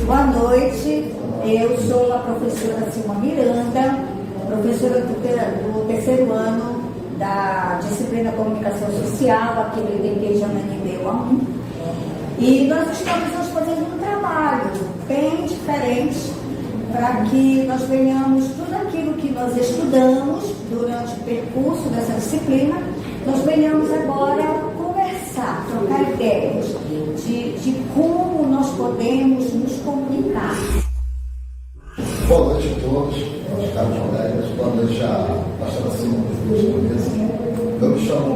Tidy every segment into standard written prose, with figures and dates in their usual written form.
Boa noite, eu sou a professora Silma Miranda, professora do terceiro ano da disciplina Comunicação Social, aqui no IDP Jananibeu A1. E nós estamos hoje fazendo um trabalho bem diferente para que nós venhamos tudo aquilo que nós estudamos durante o percurso dessa disciplina, nós venhamos agora conversar, trocar ideias de como nós podemos nos comunicar. Boa noite a todos, meus caros colegas. Boa noite à pastora Silma da mesa. Eu me chamo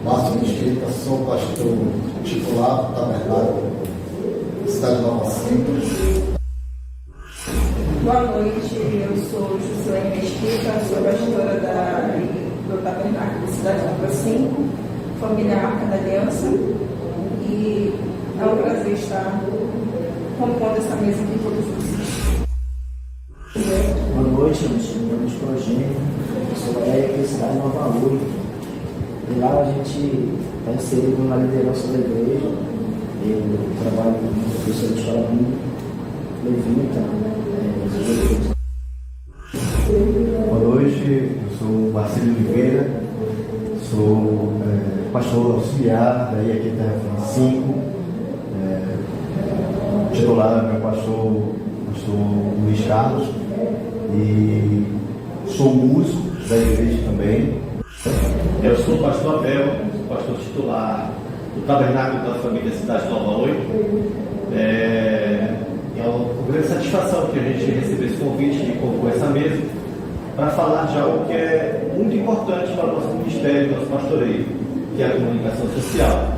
Márcio Mesquita, sou pastor titular do Tabernáculo, Cidade Nova Simples. Boa noite, eu sou Josué Mesquita, sou pastora do Tabernáculo Cidade Nova 5, família Arca da Aliança, e é um prazer estar compondo essa mesa com todos vocês. Boa noite, eu me chamo Progênio, sou da Cidade Nova 8. E lá a gente está inserido na liderança da igreja. Eu trabalho como professor de escola bíblica, levita. Boa noite, eu sou Marcelo Oliveira, sou pastor auxiliar da IAQTF 5, titular meu pastor Luiz Carlos, e sou músico da igreja também. Eu sou o pastor Abel, pastor titular do Tabernáculo da Família Cidade Nova 8. É uma grande satisfação que a gente recebeu esse convite de compor essa mesa para falar de algo que é muito importante para o nosso ministério, nosso pastoreio, que é a comunicação social.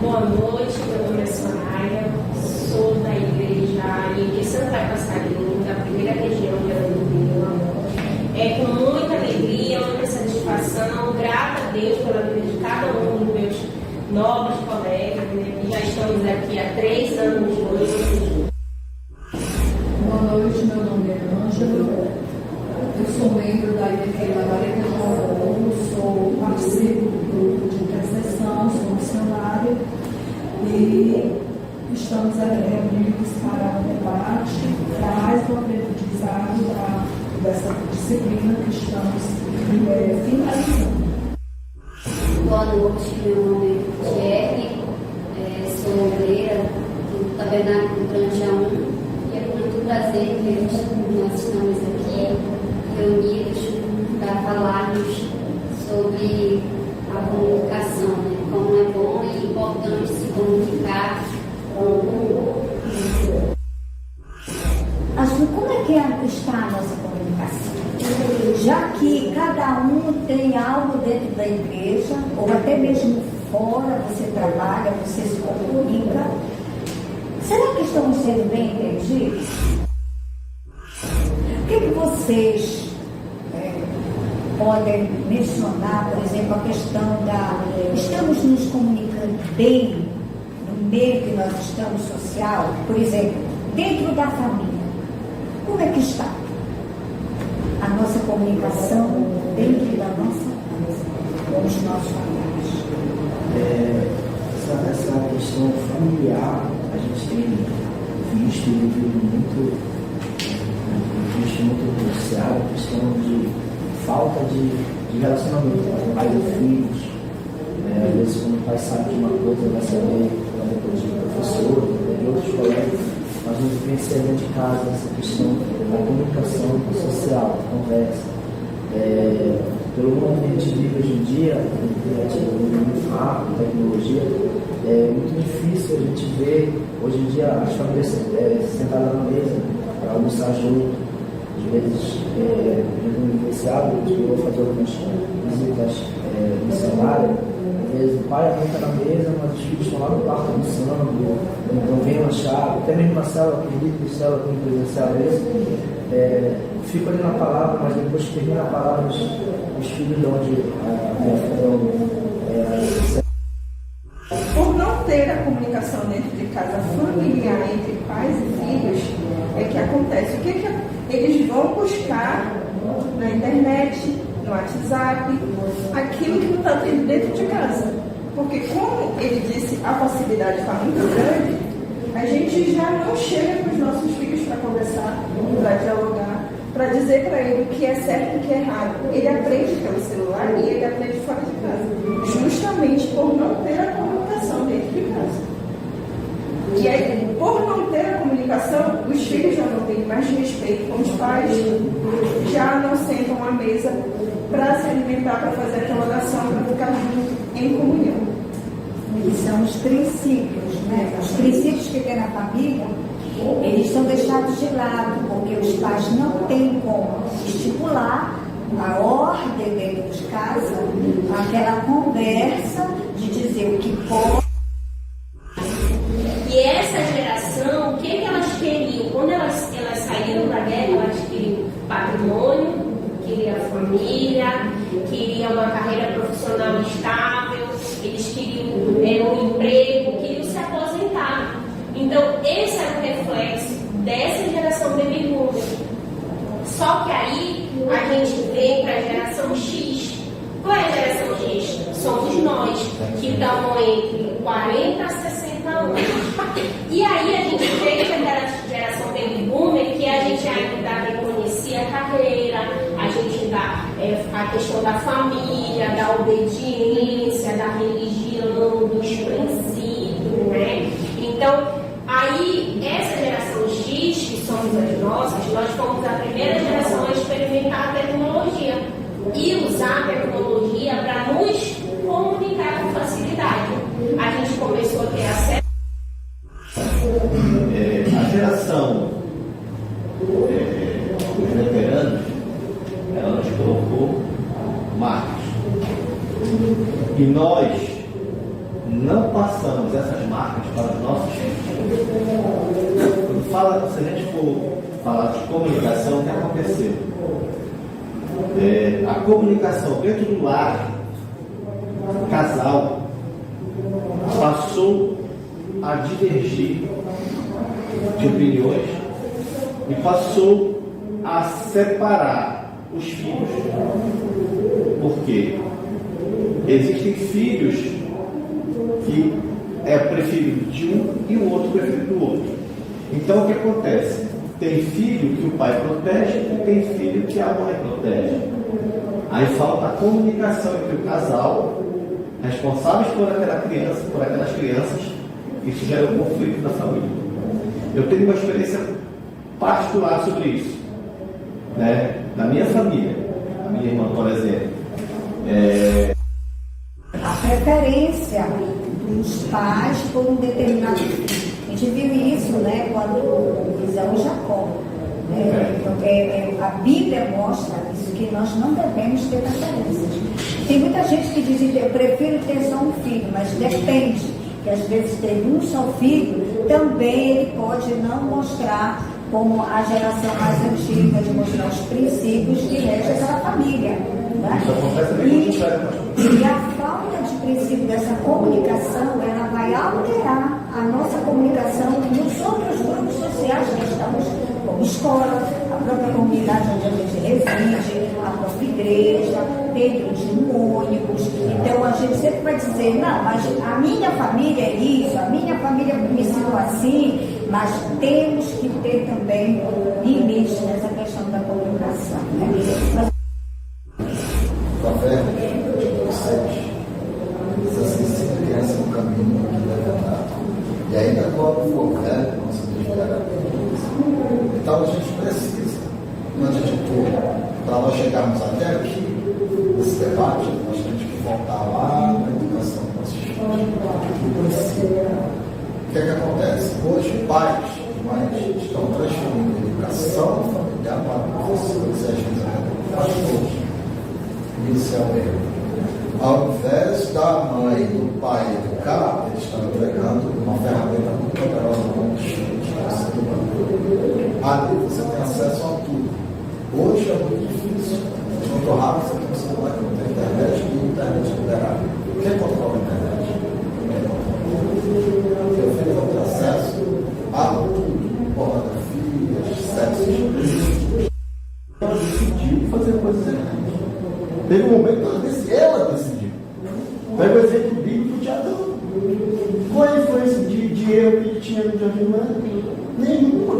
Boa noite, meu nome é Soraya, sou da igreja em Santa Passarinho, da primeira região de Arandubina. É com muita alegria, muita satisfação, grata a Deus pela vida de cada um dos meus nobres colegas, né, que já estamos aqui há 3 anos juntos. Boa noite, meu nome é Ângelo, eu sou membro da Igreja Maria participo do grupo de intercessão, sou missionária e estamos aqui reunidos para um debate, para mais um aprendizado dessa disciplina que estamos finalizando. Boa noite, meu nome é Thierry, sou obreira do Tabernáculo Grande A1 e é com muito prazer que nós estamos aqui reunidos para falarmos sobre a comunicação, né? Como é bom e importante se comunicar com o outro. Como é que está a nossa comunicação? Já que cada um tem algo dentro da igreja, ou até mesmo fora, você trabalha, você se comunica, será que estamos sendo bem entendidos? O que vocês podem mencionar, por exemplo, a questão estamos nos comunicando bem no meio que nós estamos social, por exemplo, dentro da família, como é que está a nossa comunicação dentro da nossa casa, com os nossos familiares? Essa questão familiar, a gente tem visto e vivido muito crucial, a questão de falta de relacionamento com pais e filhos. Às vezes, quando o pai sabe de uma coisa, vai saber depois de professor, de outros colegas, mas não vivencia dentro de casa essa questão da comunicação social, da conversa. Pelo mundo que a gente vive hoje em dia, muito rápido, tecnologia, é muito difícil a gente ver hoje em dia as famílias sentadas na mesa para almoçar junto. Às vezes, no universidade, eu vou fazer algumas visitas missionárias. Às vezes o pai e a mãe estão na mesa, mas os filhos estão lá no quarto almoçando, então vem lanchar, até mesmo na célula, acredito que célula tem presencial isso. Fico ali na palavra, mas depois que termina a palavra, os filhos dão Por não ter a comunicação dentro de casa familiar entre pais e filhos, é que acontece. O que eles vão buscar na internet, no WhatsApp, aquilo que não está dentro de casa. Porque, como ele disse, a facilidade está muito grande, A gente já não chega com os nossos filhos para conversar, para dialogar, para dizer para ele o que é certo e o que é errado. Ele aprende pelo celular e ele aprende fora de casa, justamente por não ter a comunicação dentro de casa. E aí, por não ter a comunicação, os filhos já não têm mais respeito com os pais, já não sentam à mesa para se alimentar, para fazer aquela oração, para ficar junto em comunhão. Que são os princípios, né? Os princípios que tem na família, eles são deixados de lado, porque os pais não têm como estipular a ordem dentro de casa, aquela conversa de dizer o que pode. E essa geração, o que elas queriam? Quando elas saíram da guerra, elas queriam patrimônio, queriam família, queriam uma carreira profissional estável, eles queriam um emprego, queriam se aposentar. Então, esse era o reflexo dessa geração baby boomer. Só que aí a gente vem para a geração X. Qual é a geração X? Somos nós, que estamos entre 40 a 60 anos. E aí a gente vê que aquela geração baby boomer, que a gente ainda reconhecia a carreira, a gente dá a questão da família, da obediência, da religião, dos princípios, né? Então, aí essa geração X, que somos as nossas, nós fomos a primeira geração a experimentar a tecnologia e usar a tecnologia para nos comunicar com facilidade. A gente começou a ter acesso. A geração dos veteranos, ela nos colocou marcas. E nós não passamos essas marcas para os nossos filhos. Se a gente for falar de comunicação, o que aconteceu? A comunicação dentro do lar, o casal, passou a divergir de opiniões e passou a separar os filhos. Por quê? Existem filhos que é preferido de um e o outro preferido do outro. Então o que acontece? Tem filho que o pai protege e tem filho que a mãe protege. Aí falta a comunicação entre o casal, responsáveis por aquelas crianças, isso gera um conflito na família. Eu tenho uma experiência particular sobre isso, né? Na minha família, a minha irmã, por exemplo, a preferência dos pais por um determinado filho. A gente viu isso, né, quando Isaú e Jacó. A Bíblia mostra isso, que nós não devemos ter preferências. Tem muita gente que diz que eu prefiro ter só um filho, mas depende, que às vezes ter um só filho, também ele pode não mostrar como a geração mais antiga, de mostrar os princípios que rege aquela família. Né? E a falta de princípio dessa comunicação, ela vai alterar a nossa comunicação nos outros grupos sociais que estamos, como escola, a própria comunidade onde a gente reside, a própria igreja, dentro de um ônibus. Então a gente sempre vai dizer, não, mas a minha família é isso, a minha família me ensinou assim, mas temos que ter também limites nessa questão da comunicação. Né? Provérbios 17 diz assim: se criança no caminho que deve andar, e ainda quando for velho, não se desviará. Então a gente precisa, antes de tudo, para nós chegarmos até aqui, nesse debate, nós temos que voltar lá na educação dos nossos filhos. O que é que acontece? Hoje, pais e mães estão transferindo a educação familiar para professores e às vezes até pastores. Isso é o erro. Ao invés da mãe e do pai educar, eles estão entregando uma ferramenta muito poderosa para os filhos. Ali você tem acesso a tudo. Hoje é muito difícil. É muito raro você ter um celular que não tem internet e internet liberada. Quem controla a internet? Eu fiz ter acesso a tudo. Pornografia, sexo explícito. Ela decidiu fazer coisas erradas. Teve um momento que ela decidiu. Pega o exemplo bíblico de Adão. Com a influência de Eva que tinha tinha no Jardim do Éden? Nenhuma.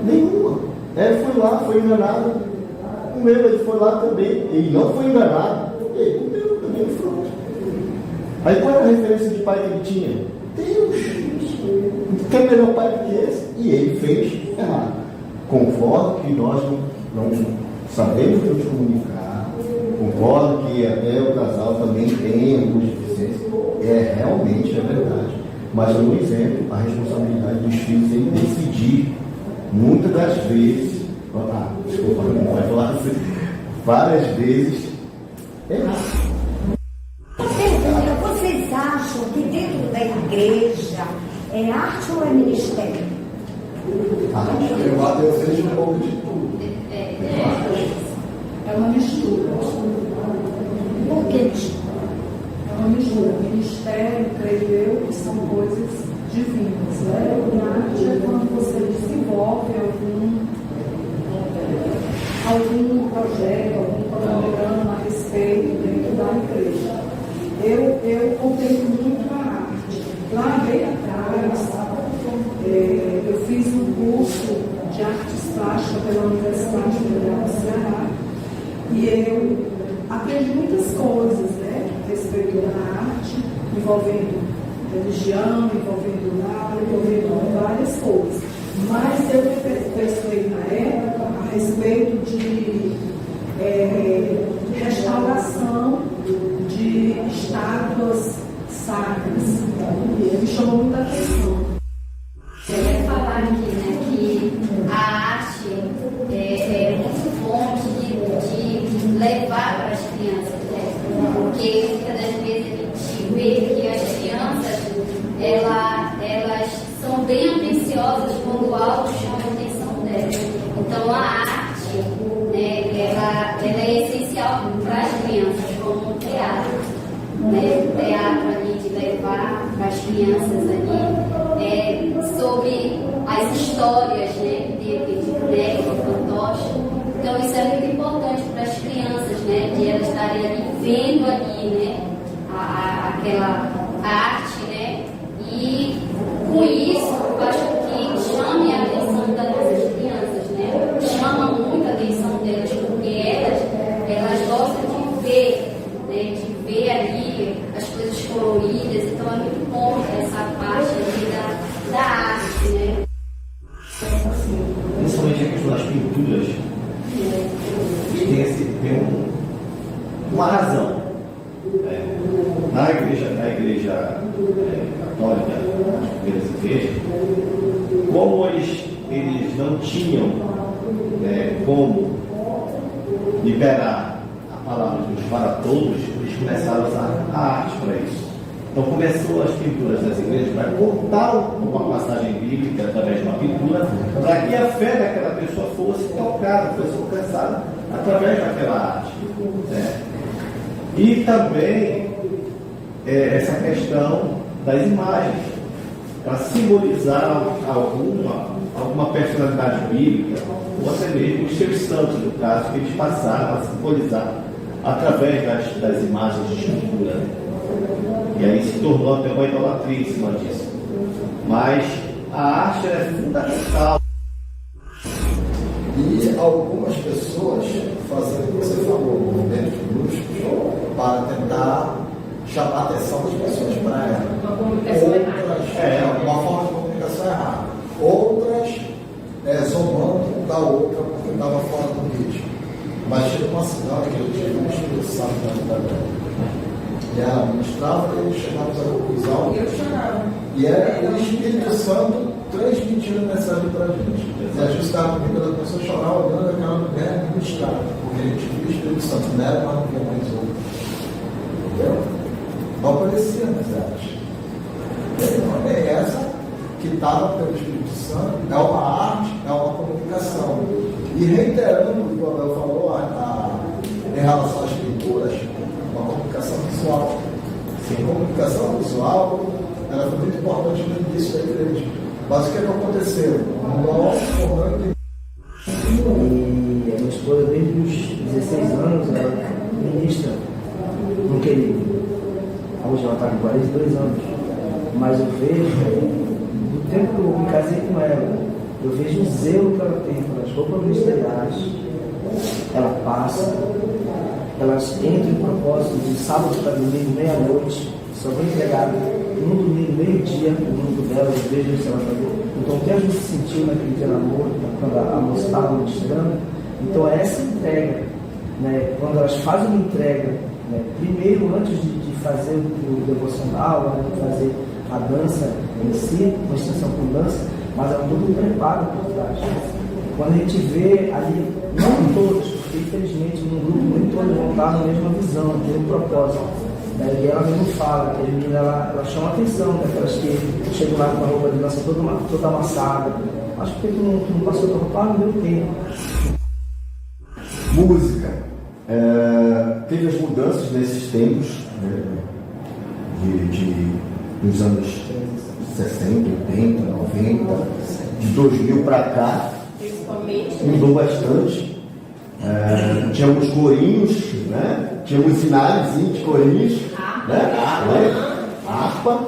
Nenhuma. Ele foi lá, foi enganado. Comeu, ele foi lá também. Ele não foi enganado. Ele comeu também o fruto. Aí qual era a referência de pai que ele tinha? Deus. Que é melhor pai do que esse? E ele fez errado. Concordo que nós não sabemos nos comunicar. Concordo que até o casal também tem algumas deficiências. Realmente é verdade. Mas eu não isento a responsabilidade dos filhos em decidir, muitas das vezes, desculpa, não vai falar assim, várias vezes, errado. Vocês acham que dentro da igreja é arte ou é ministério? Eu vejo um pouco de tudo. É uma mistura. Por que mistura? É uma mistura. Ministério, creio eu, que são coisas divinas. Né? E arte é quando você desenvolve algum projeto, algum programa a respeito dentro da igreja. Eu contemplo muito a arte. Lá bem atrás, eu fiz um curso de artes plásticas pela Universidade Federal do Ceará e eu aprendi muitas coisas, né, a respeito da arte, envolvendo religião, envolvendo nada, envolvendo várias coisas. Mas eu pesquisei na época a respeito de restauração de estátuas sacras. E me chamou muita atenção. Eu ia falar aqui, né, que a arte é muito fonte de levar para as crianças, né? Porque muitas das vezes a gente vê que as crianças elas são bem ambiciosas quando algo chama a atenção delas. Então a arte, né, ela é essencial para as crianças, como um teatro. Né? O teatro ali de levar para as crianças ali sobre as histórias, né, de boneco, de fantoche. Então isso é muito importante para as crianças, né, de elas estarem ali vendo ali, né, aquela arte, né, e com isso faz com que chame a atenção das nossas crianças, né, chama muito a atenção delas, porque elas gostam de ver, né, de ver ali as coisas coloridas. Então é muito bom essa parte ali da arte, né. Principalmente a questão das pinturas, tem uma razão. Na igreja católica, nas primeiras igrejas, como eles não tinham como liberar a palavra de Deus para todos, eles começaram a usar a arte para isso. Então começou as pinturas das igrejas para contar uma passagem bíblica através de uma pintura, para que a fé daquela pessoa fosse tocada, fosse alcançada através daquela arte. Né? E também essa questão das imagens, para simbolizar alguma personalidade bíblica, ou até mesmo os seus santos, no caso, que eles passaram a simbolizar através das imagens de escultura. E aí se tornou até uma idolatria em cima disso. Mas a arte é fundamental. E algumas pessoas fazem o que você falou, movimentos bruscos, para tentar chamar a atenção das pessoas para ela. Outras, uma forma de comunicação errada. Outras, zombando da outra porque estava fora do ritmo. Mas chega uma cidade que eu tive um Espírito Santo na vida dela. E ela ministrava e chegamos à conclusão. Eu chorava. E era o Espírito Santo transmitindo a mensagem para a gente. E a gente estava comigo, ela começou a chorar olhando aquela mulher ministrar. Porque a gente viu o Espírito Santo nela, mas não via mais outro. Entendeu? Não aparecia mensagem. É essa que estava pelo Espírito Santo, é uma arte, é uma comunicação. E reiterando o que o Abel falou em relação às pinturas, uma comunicação visual. A comunicação visual ela foi muito importante no início da igreja. Mas o que aconteceu? Nós formando. E a minha esposa, desde os 16 anos, ela ministra no querido. Hoje ela está com 42 anos. Mas eu vejo do tempo que eu me casei com ela, eu vejo o zelo que ela tem pelas roupas ministeriais. Ela passa, elas entram em propósito de sábado para domingo, meia-noite, só vão entregar no domingo, meio-dia, no grupo dela, eu vejo isso ela fazer. Então, o que a gente sentiu naquele dia no amor, quando a moça estava ministrando, então é essa entrega, né? Quando elas fazem uma entrega, né? Primeiro, antes de fazer o devocional, de fazer a dança em si, uma extensão com dança, mas é todo um preparo por trás. Quando a gente vê ali, não todos, porque infelizmente num grupo nem todos vão estar na mesma visão, no mesmo propósito. Né? E ela mesmo fala que a menina ela chama a atenção daquelas que chegam lá com a roupa de dança toda amassada. Acho que tu não passou por roupa, não deu tempo. Música. Teve as mudanças nesses tempos, né? Dos anos 60, 80, 90, de 2000 para cá, mudou bastante. Tínhamos corinhos, né? Tínhamos sinais de corinhos, né? Harpa,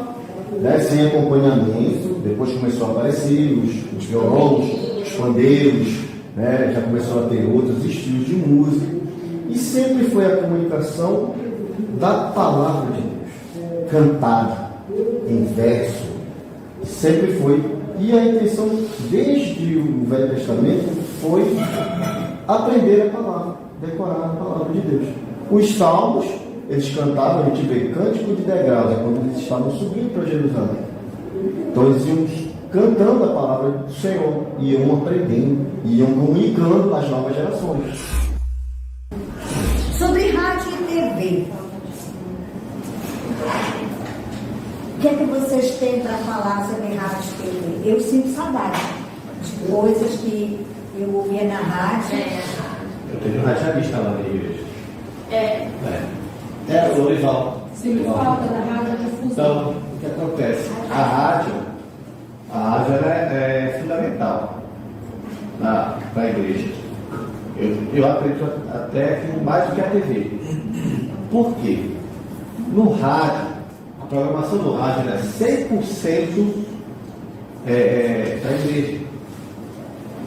né? Sem acompanhamento. Depois começou a aparecer os violões, os pandeiros, né? Já começou a ter outros estilos de música. E sempre foi a comunicação da palavra de Deus, cantada em verso, sempre foi. E a intenção desde o Velho Testamento foi aprender a palavra, decorar a palavra de Deus. Os salmos, eles cantavam, a gente vê cântico de degraus, é quando eles estavam subindo para Jerusalém. Então eles iam cantando a palavra do Senhor, iam aprendendo, iam comunicando às novas gerações. Sobre rádio e TV, o que é que vocês têm para falar sobre rádio e TV? Eu sinto saudade de coisas que eu ouvia na rádio. Eu tenho um radialista lá na igreja. O Lorival. Sinto falta da rádio difusão. Então, o que acontece? A rádio ela é fundamental para a igreja. Eu acredito até que mais do que a TV. Por quê? No rádio, a programação do rádio é 100% da igreja.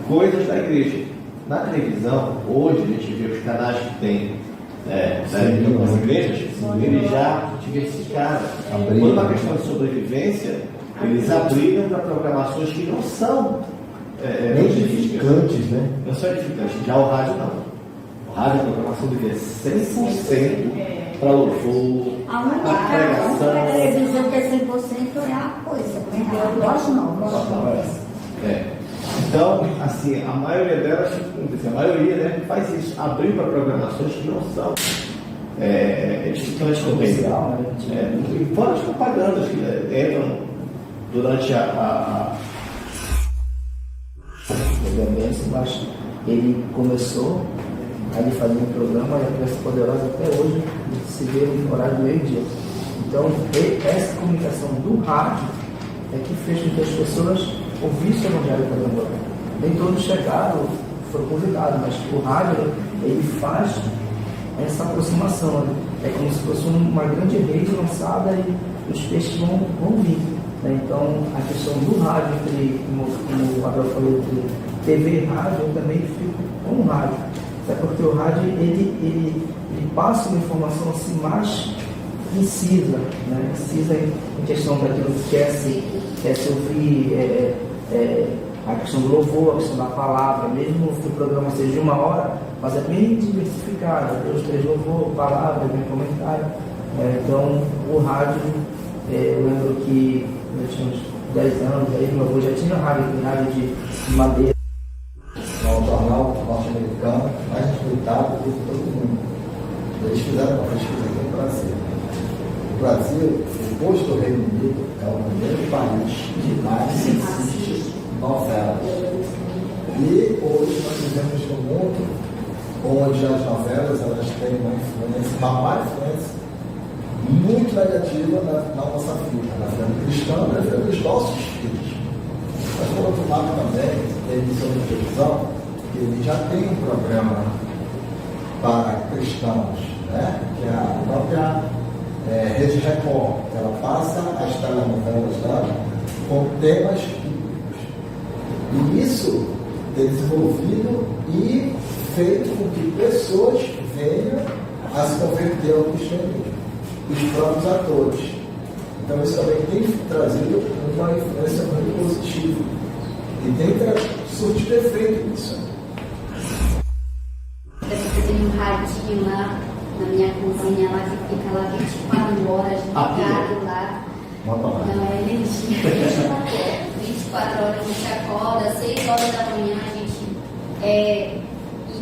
Coisas da igreja. Na televisão, hoje a gente vê os canais que tem nas igrejas, eles já diversificaram. Quando uma questão de sobrevivência, eles abriram para programações que não são edificantes, né? Não são edificantes. Já o rádio não. O rádio, a programação dele é 100% para louvor, A única televisão que é 100% é a coisa, né? Eu gosto não. Então, assim, a maioria delas, a maioria, né, faz isso, abrir para programações que não são edificantes também. E fora as propagandas que entram durante mas ele começou a fazer um programa e a Criança Poderosa até hoje se vê no horário do meio-dia. Então, essa comunicação do rádio é que fez com que as pessoas ouvissem o Evangelho Quadrangular. Nem todos chegaram, foram convidados, mas o rádio, ele faz essa aproximação. Né? É como se fosse uma grande rede lançada e os peixes vão vir. Né? Então, a questão do rádio, como o Abel falou, entre TV e rádio, eu também fico com o rádio. Até porque o rádio, ele passa uma informação assim mais incisa, né? Incisa em questão daquilo que quer se ouvir, a questão do louvor, a questão da palavra, mesmo que o programa seja de 1 hora, mas é bem diversificado, 2, 3 louvor, palavra, bem comentário. Então, o rádio, eu lembro que eu tinha uns 10 anos, aí meu avô já tinha rádio de madeira. É o jornal norte-americano mais escutado por todo mundo. Eles fizeram uma pesquisa aqui no Brasil. O Brasil, depois do Reino Unido, é o primeiro país que mais assiste novelas. E hoje nós vivemos num mundo onde as novelas elas têm uma má influência muito negativa na nossa vida, na vida cristã, na vida dos nossos filhos. Mas por outro lado também, tem emissão de televisão, que ele já tem um programa para cristãos, né? Que é a própria Rede Record. Ela passa as telenovelas lá com temas bíblicos. E isso tem desenvolvido e feito com que pessoas venham a se converter ao cristianismo, os próprios atores. Então isso também tem trazido uma influência muito positiva e tem surtido efeito nisso. Eu tenho um radinho lá na minha cozinha, lá que fica lá 24 horas ligado lá. Não é energia. 24 horas a gente acorda, 6 horas da manhã a gente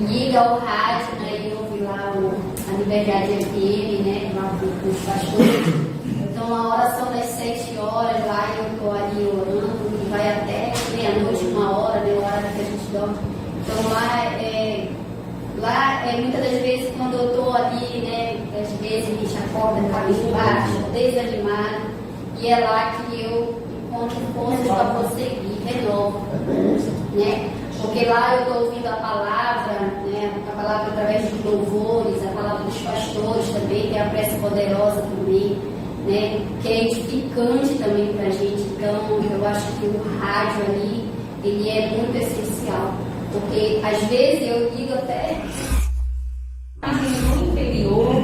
liga o rádio, né, e ouve lá a Liberdade FM, né, lá dos pastores. Então a oração das 7 horas lá eu estou ali orando e vai até meia-noite, 1 hora, né, a hora que a gente dorme. Então lá muitas das vezes quando eu estou ali, né, às vezes a gente acorda cabisbaixo, desanimado, e é lá que eu encontro forças para prosseguir, renovo, né? Porque lá eu estou ouvindo a palavra, né, a palavra através dos louvores, a palavra dos pastores também, que é a prece poderosa também, né, que é edificante também para a gente. Então eu acho que o rádio ali, ele é muito essencial, porque às vezes eu ligo até no interior,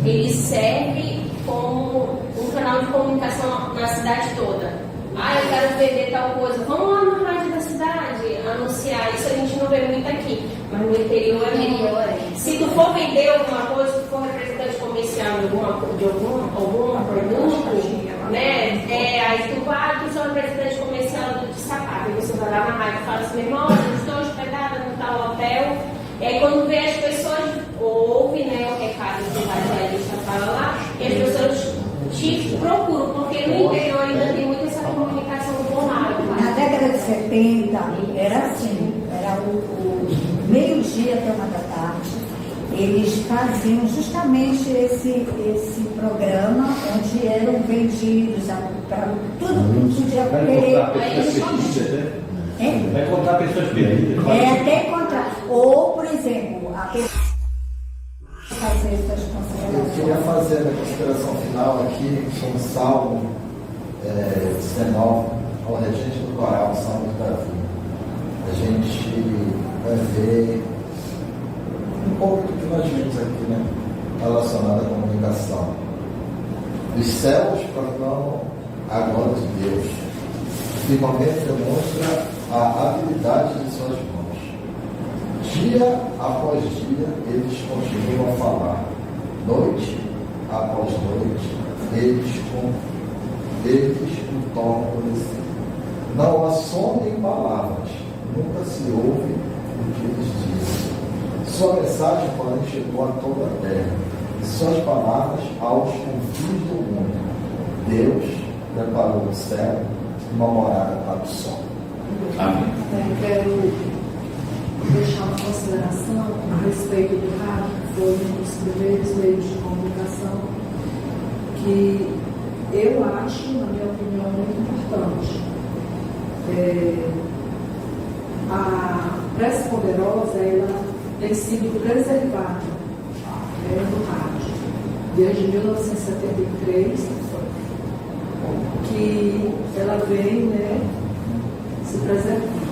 ele serve como um canal de comunicação na cidade toda. Eu quero vender tal coisa, vamos lá no rádio da cidade anunciar. Isso a gente não vê muito aqui, mas no interior é. Se tu for vender alguma coisa, se tu for representante comercial de algum produto, né? Aí tu sou representante comercial de sapato, e você vai lá na rádio e fala assim: meu irmão, eu estou hospedada no tal hotel. E aí quando vê as pessoas ouvem, né, o recado que o radialista fala lá, e as pessoas te procuram, porque no interior ainda tem muito essa comunicação por rádio. Na década de 70 era assim, era o meio-dia até 1 da tarde. Eles faziam justamente esse programa onde eram vendidos para tudo que podia querer. Vai contar pessoas perdidas. Até encontrar. Ou, por exemplo, a pessoa fazer essas considerações. Eu queria fazer a consideração final aqui, com o Salmo 19, ao regente do coral, Salmo de Davi. A gente vai ver um pouco do que nós vimos aqui, né, relacionado à comunicação. Os céus proclamam a glória de Deus. O firmamento demonstra a habilidade de suas mãos. Dia após dia, eles continuam a falar. Noite após noite, eles o tornam conhecido. Não assomem palavras, nunca se ouve o que eles dizem. Sua mensagem, porém, chegou a toda a terra, e suas palavras aos confins do mundo. Deus preparou o céu uma morada para o sol. Amém. Eu quero deixar uma consideração a respeito do rádio, que foi um dos primeiros meios de comunicação, que eu acho, na minha opinião, muito importante. A prece poderosa, ela tem sido preservada no rádio desde 1973, que ela vem, né, se preservando.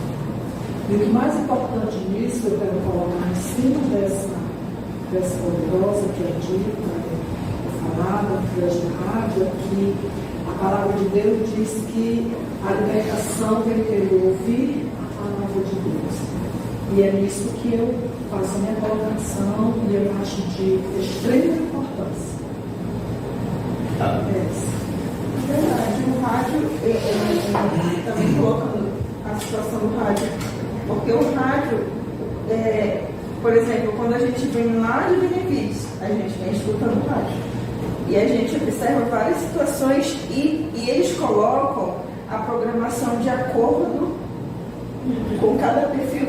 E o que mais importante nisso, eu quero colocar em cima dessa poderosa que é dita, falada através do rádio, é que a palavra de Deus diz que a libertação vem pelo ouvir a palavra de Deus. E é nisso que eu faço a minha colocação e eu acho de extrema importância. Verdade, o rádio, também colocando a situação do rádio, porque o rádio, por exemplo, quando a gente vem lá de Benevides, a gente vem escutando o rádio. E a gente observa várias situações e eles colocam a programação de acordo com cada perfil,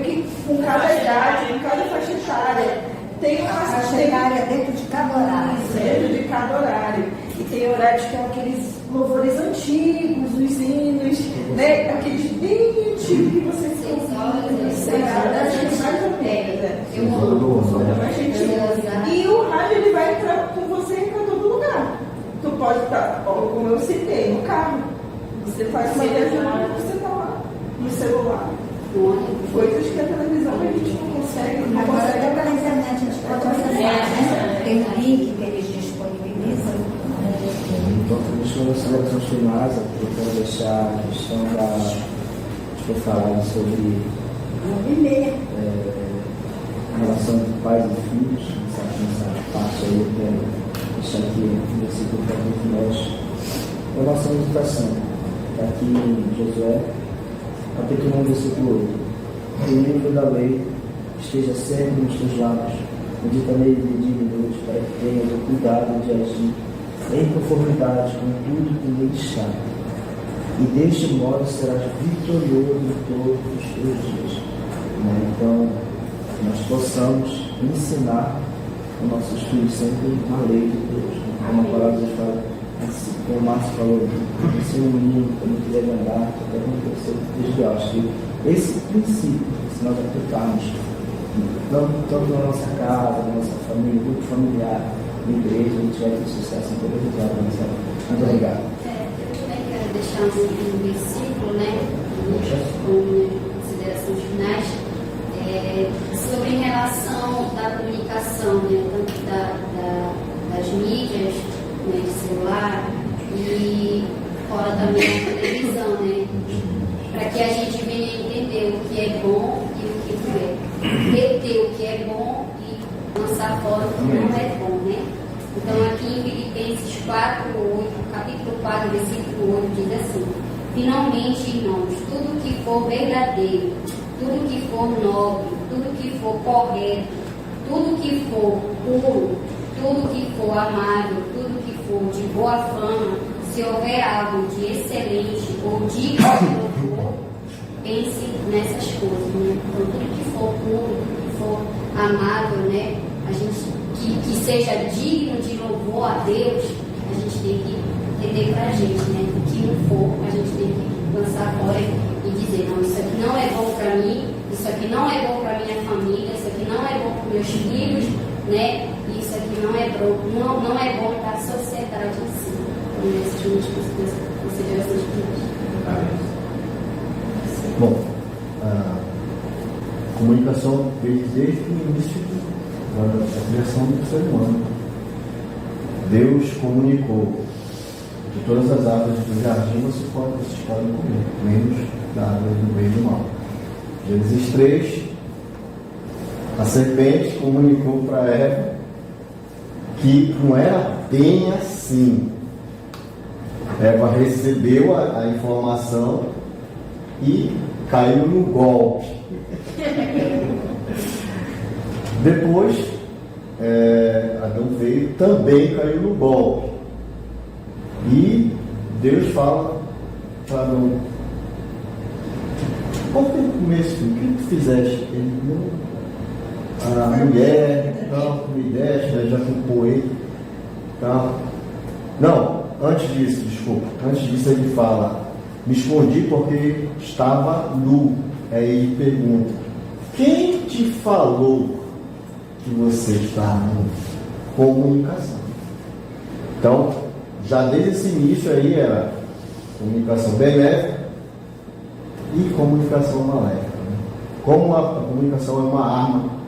com cada idade, com cada faixa etária. Tem uma faixa etária dentro de cada horário. Dentro de cada horário. E tem horários que são aqueles louvores antigos, os hinos, né? Aqueles bem antigos que você se E o rádio ele vai entrar com você para todo lugar. Tu pode estar, como eu citei, no carro, Você faz uma viagem, você está lá, no celular. Coisas que a televisão a gente não consegue. Não Agora, consegue. até pela internet a gente pode acessar, né? Tem um link que eles disponibilizam. Então, as considerações finais, eu quero deixar a questão da. Estou falando sobre a relação entre pais e filhos, nessa parte aí, eu quero deixar aqui um versículo para nós. A nossa meditação está aqui em Josué, capítulo 1, versículo 8. O livro da lei esteja sempre nos teus lábios, medita nele de dia e de noite, para que tenhas o cuidado de agir em conformidade com tudo que nele está. E deste modo serás vitorioso em todos os teus dias. Então, nós possamos ensinar os nossos filhos sempre a lei de Deus. Como a palavra de Deus fala, como o Márcio falou, ensina o menino como que deve andar, até acontecer desde eu acho que esse princípio, se nós aplicarmos, tanto na nossa casa, na nossa família, grupo familiar, na igreja, a gente vai ter sucesso em todo lugar. Muito obrigado. Eu também quero deixar um versículo, né, com considerações finais, sobre em relação da comunicação, né, tanto das mídias, né, de celular e fora também da televisão, né, para que a gente venha entender o que é bom e o que não é, reter o que é bom e lançar fora o que não é bom, né. Então aqui em Filipenses 4:8, capítulo 4, versículo 8, diz assim: finalmente, irmãos, tudo que for verdadeiro, tudo que for nobre, tudo que for correto, tudo que for puro, tudo que for amável, tudo que for de boa fama, se houver algo de excelente ou digno de louvor, pense nessas coisas, né? Então, tudo que for puro, tudo que for amável, né? A gente que seja digno de louvor a Deus, a gente tem que entender pra gente, né? O que não for, a gente tem que lançar fora e dizer, não, isso aqui não é bom pra mim, isso aqui não é bom pra minha família, isso aqui não é bom para meus filhos, né? E isso aqui não é bom para a sociedade em si. Então, essas são as considerações finais. Bom, a comunicação veio desde o início da criação do ser humano. Deus comunicou de todas as árvores do jardim vocês podem comer, menos da árvore do bem e do mal. Gênesis 3, a serpente comunicou para Eva que não era bem assim. Eva recebeu a informação e caiu no golpe. Depois, Adão veio, também caiu no golpe. E Deus fala para Adão: qual foi o começo? O que tu fizeste? Ele não. A mulher, não, me deste, já culpou ele. Tá? Não, antes disso, desculpa. Antes disso ele fala: me escondi porque estava nu. Aí ele pergunta: quem te falou que você está nu? Comunicação. Então, já desde esse início aí era comunicação benéfica e comunicação maléfica. Como a comunicação é uma arma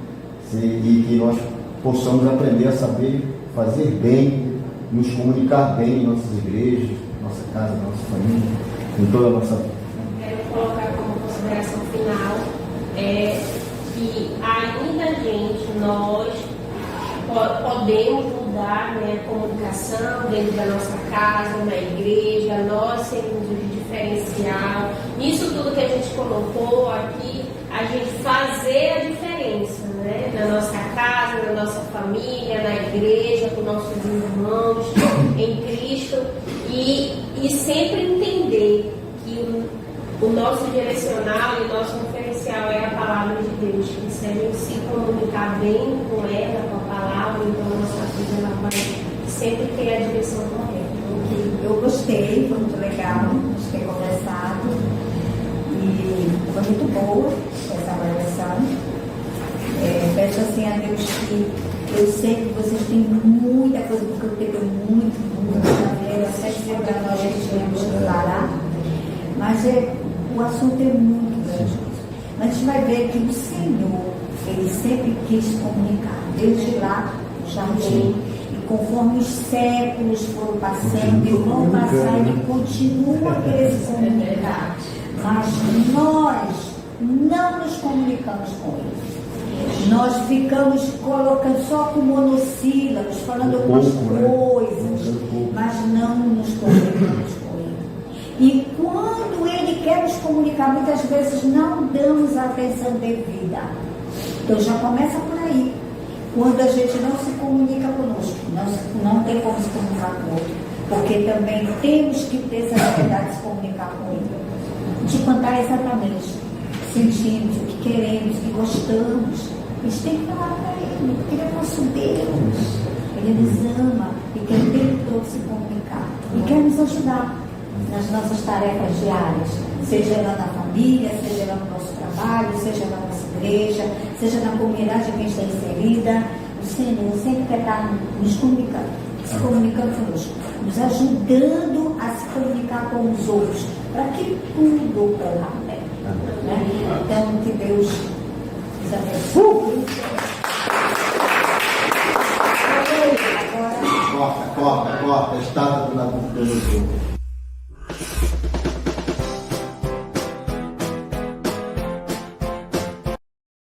e que nós possamos aprender a saber fazer bem, nos comunicar bem em nossas igrejas, nossa casa, nossa família, em toda a nossa vida. Quero colocar como consideração final que ainda nós podemos mudar, né, a comunicação dentro da nossa casa, na igreja, nós sermos o diferencial. Isso tudo que a gente colocou aqui, a gente fazer a diferença, né, na nossa casa, na nossa família, na igreja, com nossos irmãos em Cristo e sempre entender que o nosso direcional e o nosso referencial é a palavra de Deus, que se a gente se comunicar bem com ela, com a palavra, então a nossa vida ela vai sempre ter a direção correta. Eu gostei, foi muito legal a gente ter conversado e foi muito boa essa avaliação. Peço assim a Deus que eu sei que vocês têm muita coisa, porque eu tenho muito a ver, até que a gente vamos parar. assunto é muito grande. Mas a gente vai ver que o Senhor, Ele sempre quis comunicar, desde lá no jardim. E conforme os séculos foram passando e vão passar, Ele continua a querer se comunicar. Mas nós não nos comunicamos com Ele. Nós ficamos colocando só com monossílabos, falando algumas coisas, mas não nos comunicamos com Ele. E quando Ele quer nos comunicar, muitas vezes não damos a atenção devida. Então já começa por aí. Quando a gente não se comunica conosco, não tem como se comunicar com o outro. Porque também temos que ter essa habilidade de se comunicar com Ele. De contar exatamente o que sentimos, o que queremos, o que gostamos. A gente tem que falar para Ele, porque Ele é nosso Deus. Ele nos ama e quer o tempo todo se comunicar. E quer nos ajudar nas nossas tarefas diárias, seja lá na família, seja lá no nosso trabalho, seja na nossa igreja, seja na comunidade em que está inserida. O Senhor sempre quer estar nos comunicando, se comunicando conosco, nos ajudando a se comunicar com os outros, para que tudo corra bem. Né? Então, que Deus nos abençoe. Corta, a estátua do Nabucodonosor.